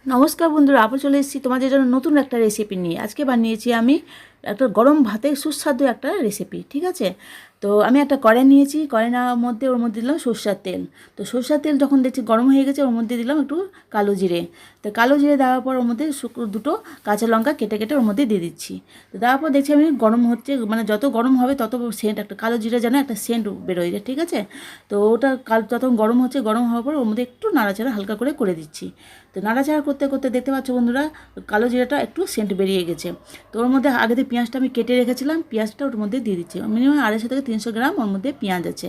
নমস্কার বন্ধুরা, আবার চলে এসেছি তোমাদের জন্য নতুন একটা রেসিপি নিয়ে। আজকে বানিয়েছি আমি একটা গরম ভাতে সুস্বাদু একটা রেসিপি। ঠিক আছে, তো আমি একটা কড়াই নিয়েছি, কড়াই নেওয়ার মধ্যে ওর মধ্যে দিলাম সরষের তেল। তো সরষের তেল যখন দেখছি গরম হয়ে গেছে, ওর মধ্যে দিলাম একটু কালো জিরে। তো কালো জিরে দেওয়ার পর ওর মধ্যে দুটো কাঁচা লঙ্কা কেটে কেটে ওর মধ্যে দিয়ে দিচ্ছি। তো দেওয়ার পর দেখছি আমি গরম হচ্ছে, মানে যত গরম হবে তত সেন্ট, একটা কালো জিরে যেন একটা সেন্ট বেরোয় যায়। ঠিক আছে, তো ওটা যখন গরম হচ্ছে, গরম হওয়ার পর ওর মধ্যে একটু নাড়াচাড়া হালকা করে দিচ্ছি। তো নাড়াচাড়া করতে করতে দেখতে পাচ্ছ বন্ধুরা, কালো জিরাটা একটু সেন্ট বেরিয়ে গেছে। তো ওর মধ্যে আগে থেকে পেঁয়াজটা আমি কেটে রেখেছিলাম, পেঁয়াজটা ওর মধ্যে দিয়ে দিচ্ছি। মিনিমাম 250 থেকে 300 গ্রাম ওর মধ্যে পেঁয়াজ আছে।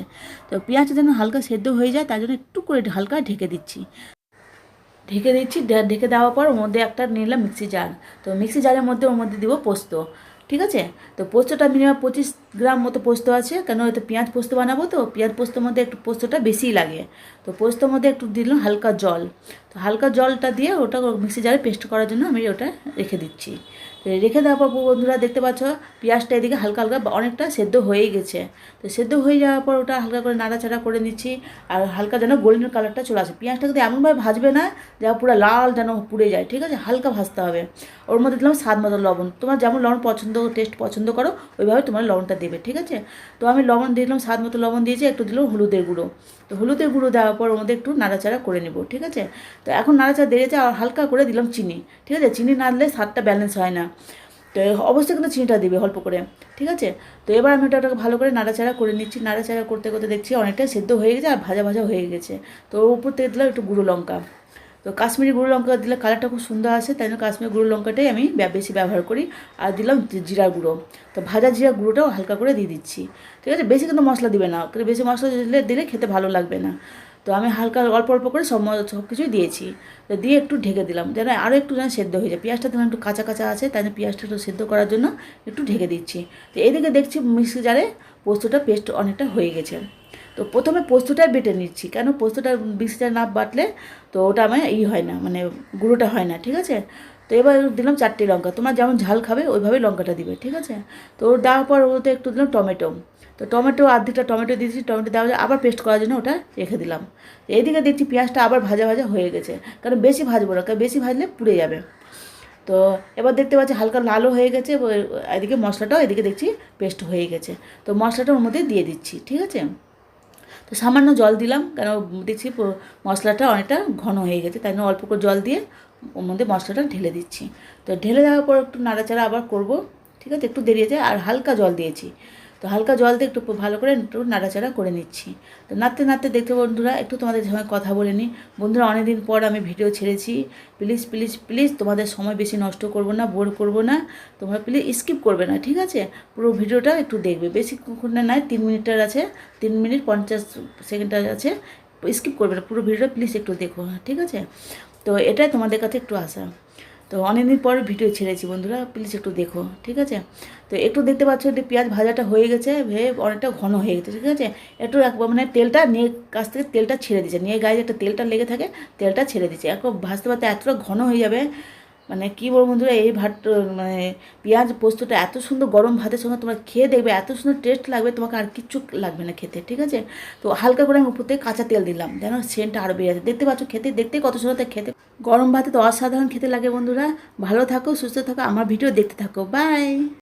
তো পেঁয়াজটা যেন হালকা সেদ্ধ হয়ে যায়, তার জন্য একটু করে হালকা ঢেকে দিচ্ছি। ঢেকে দেওয়ার পর ওর মধ্যে একটা নিলাম মিক্সি জার। তো মিক্সি জারের মধ্যে ওর মধ্যে দিব পোস্ত। ঠিক আছে, তো পোস্তটা মিনিমাম 25 গ্রাম মতো পোস্ত আছে, কেন এতে পেঁয়াজ পোস্ত বানাবো, তো পেঁয়াজ পোস্তর মধ্যে একটু পোস্তটা বেশিই লাগে। তো পোস্তর মধ্যে একটু দিলাম হালকা জল। তো হালকা জলটা দিয়ে ওটা মিক্সি জারে পেস্ট করার জন্য আমি ওটা রেখে দিচ্ছি। তো রেখে দেওয়ার পর বন্ধুরা দেখতে পাচ্ছ পেঁয়াজটা এদিকে হালকা হালকা অনেকটা সেদ্ধ হয়েই গেছে। তো সেদ্ধ হয়ে যাওয়ার পর ওটা হালকা করে নাড়াচাড়া করে নিচ্ছি। আর হালকা যেন গোল্ডেন কালারটা চলে আসে। পেঁয়াজটা কিন্তু এমনভাবে ভাজবে না যা পুরো লাল যেন পুড়ে যায়। ঠিক আছে, হালকা ভাজতে হবে। ওর মধ্যে দিলাম স্বাদ মতো লবণ। তোমার যেমন লবণ টেস্ট পছন্দ করো ওইভাবে তোমার লবণটা দেবে। ঠিক আছে, তো আমি লবণ দিলাম, স্বাদ মতো লবণ দিয়েছি, একটু দিলাম হলুদের গুঁড়ো। তো হলুদের গুঁড়ো দেওয়ার পর ওর মধ্যে একটু নাড়াচাড়া করে নেব। ঠিক আছে, তো এখন নাড়াচাড়া দিয়েছে আর হালকা করে দিলাম চিনি। ঠিক আছে, চিনি না দিলে স্বাদটা ব্যালেন্স হয় না। তো অবশ্যই কিন্তু চিনিটা দিবে অল্প করে। ঠিক আছে, তো এবার আমি ওটাকে ভালো করে নাড়াচাড়া করে নিচ্ছি। নাড়াচাড়া করতে করতে দেখছি অনেকটা সেদ্ধ হয়ে গেছে আর ভাজা ভাজা হয়ে গেছে। তো উপর থেকে দিলাম একটু গুঁড়ো লঙ্কা। তো কাশ্মীরি গুঁড়ো লঙ্কা দিলে কালারটা খুব সুন্দর আসে, তাই জন্য কাশ্মীরি গুঁড়ো লঙ্কাটাই আমি বেশি ব্যবহার করি। আর দিলাম জিরা গুঁড়ো। তো ভাজা জিরা গুঁড়োটাও হালকা করে দিয়ে দিচ্ছি। ঠিক আছে, বেশি কিন্তু মশলা দিবে না, বেশি মশলা দিলে খেতে ভালো লাগবে না। তো আমি হালকা অল্প অল্প করে সব কিছুই দিয়েছি। তো দিয়ে একটু ঢেকে দিলাম যেন আরও একটু যেন সেদ্ধ হয়ে যায়। পেঁয়াজটা যেন একটু কাঁচা কাঁচা আছে, তাই জন্য পেঁয়াজটা একটু সেদ্ধ করার জন্য একটু ঢেকে দিচ্ছি। তো এইদিকে দেখছি মিক্সি জারে পোস্তটা পেস্ট অনেকটা হয়ে গেছে। তো প্রথমে পোস্তটাই বেটে নিচ্ছি, কেন পোস্তটা মিক্সি জারে না বাটলে তো ওটা আমার হয় না, মানে গুঁড়োটা হয় না। ঠিক আছে, তো এবার দিলাম 4টে লঙ্কা। তোমার যেমন ঝাল খাবে ওইভাবে লঙ্কাটা দিবে। ঠিক আছে, তো দেওয়ার পর ওতে একটু দিলাম টমেটো। তো টমেটো আর্ধেকটা টমেটো দিয়েছি, টমেটো দেওয়া আবার পেস্ট করার জন্য ওটা রেখে দিলাম। এইদিকে দেখছি পেঁয়াজটা আবার ভাজা ভাজা হয়ে গেছে, কারণ বেশি ভাজবো না, কারণ বেশি ভাজলে পুড়ে যাবে। তো এবার দেখতে পাচ্ছি হালকা লালও হয়ে গেছে। এদিকে মশলাটাও এদিকে দেখছি পেস্ট হয়ে গেছে। তো মশলাটা ওর মধ্যে দিয়ে দিচ্ছি। ঠিক আছে, তো সামান্য জল দিলাম, কেন দেখছি মশলাটা অনেকটা ঘন হয়ে গেছে, তাই জন্য অল্প করে জল দিয়ে ওর মধ্যে মশলাটা ঢেলে দিচ্ছি। তো ঢেলে দেওয়ার পর একটু নাড়াচাড়া আবার করব। ঠিক আছে, একটু দেরি আছে আর হালকা জল দিয়েছি। তো হালকা জল দিয়ে একটু ভালো করে একটু নাড়াচাড়া করে নিচ্ছি। তো নাড়তে নাড়তে দেখতে বন্ধুরা একটু তোমাদের সঙ্গে কথা বলে নিই। বন্ধুরা অনেকদিন পর আমি ভিডিও ছেড়েছি, প্লিজ প্লিজ প্লিজ তোমাদের সময় বেশি নষ্ট করব না, বোর করব না। তোমরা প্লিজ স্কিপ করবে না। ঠিক আছে, পুরো ভিডিওটা একটু দেখবে, বেশিক্ষণ না, 3 মিনিটের আছে, 3 মিনিট 50 সেকেন্ডের আছে। স্কিপ করবে না, পুরো ভিডিওটা প্লিজ একটু দেখো। ঠিক আছে, তো এটাই তোমাদের কাছে একটু আশা। তো অনেকদিন পর ভিডিও ছেড়েছি বন্ধুরা, প্লিজ একটু দেখো। ঠিক আছে, তো একটু দেখতে পাচ্ছ যে পেঁয়াজ ভাজাটা হয়ে গেছে, অনেকটা ঘন হয়ে গেছে। ঠিক আছে, একটু মানে তেলটা নিয়ে কাছ থেকে তেলটা ছেড়ে দিচ্ছে, নিয়ে গায়ে একটা তেলটা লেগে থাকে, তেলটা ছেড়ে দিচ্ছে। এখন ভাজতে ভাজতে এতটা ঘন হয়ে যাবে, মানে কী বলবো বন্ধুরা, এই ভাত মানে পেঁয়াজ পোস্তটা এত সুন্দর গরম ভাতের সঙ্গে তোমরা খেয়ে দেখবে, এত সুন্দর টেস্ট লাগবে, তোমাকে আর কিচ্ছু লাগবে না খেতে। ঠিক আছে, তো হালকা করে আমি উপর থেকে কাঁচা তেল দিলাম যেন সেন্টটা আরও বেড়ে আছে। দেখতে পাচ্ছ দেখতে কত সুন্দর খেতে, গরম ভাতে তো অসাধারণ খেতে লাগে বন্ধুরা। ভালো থাকো, সুস্থ থাকো, আমার ভিডিও দেখতে থাকো, বাই।